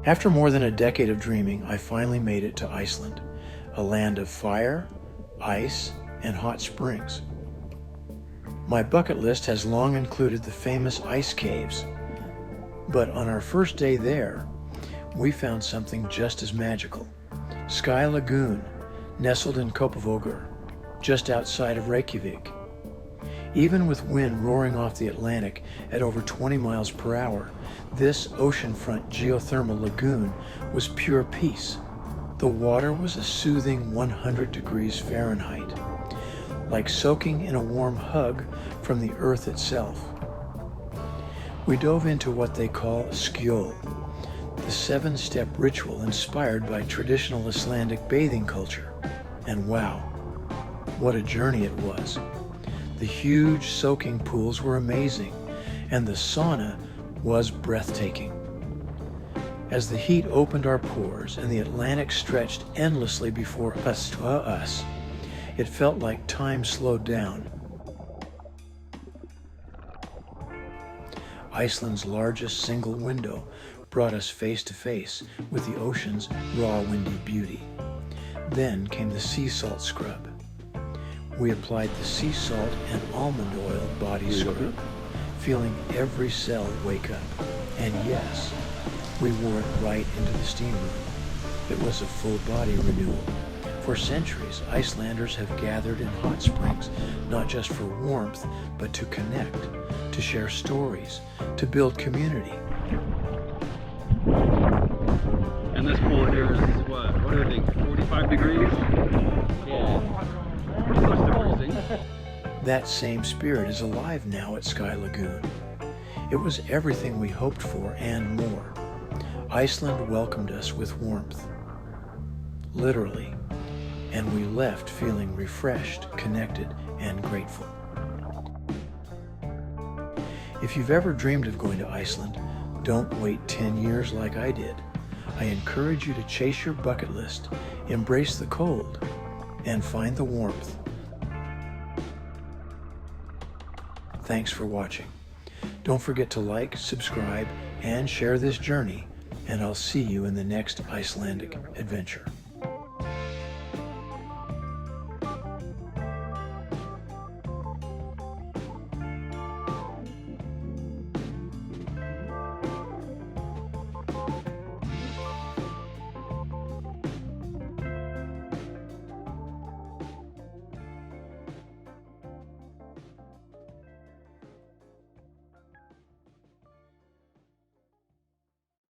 After more than a decade of dreaming, I finally made it to Iceland, a land of fire, ice, and hot springs. My bucket list has long included the famous ice caves, but on our first day there, we found something just as magical. Skjól Lagoon, nestled in Kópavogur, just outside of Reykjavik. Even with wind roaring off the Atlantic at over 20 miles per hour, this oceanfront geothermal lagoon was pure peace. The water was a soothing 100 degrees Fahrenheit, like soaking in a warm hug from the earth itself. We dove into what they call Skjól, the 7-step ritual inspired by traditional Icelandic bathing culture. And wow, what a journey it was. The huge soaking pools were amazing, and the sauna was breathtaking. As the heat opened our pores and the Atlantic stretched endlessly before us, it felt like time slowed down. Iceland's largest single window brought us face to face with the ocean's raw, windy beauty. Then came the sea salt scrub. We applied the sea salt and almond oil body scrub, feeling every cell wake up. And yes, we wore it right into the steam room. It was a full body renewal. For centuries, Icelanders have gathered in hot springs, not just for warmth, but to connect, to share stories, to build community. And this pool here is what do you think, 45 degrees? Yeah. That same spirit is alive now at Skjól Lagoon. It was everything we hoped for and more. Iceland welcomed us with warmth, literally, and we left feeling refreshed, connected, and grateful. If you've ever dreamed of going to Iceland, don't wait 10 years like I did. I encourage you to chase your bucket list, embrace the cold, and find the warmth. Thanks for watching. Don't forget to like, subscribe, and share this journey, and I'll see you in the next Icelandic adventure.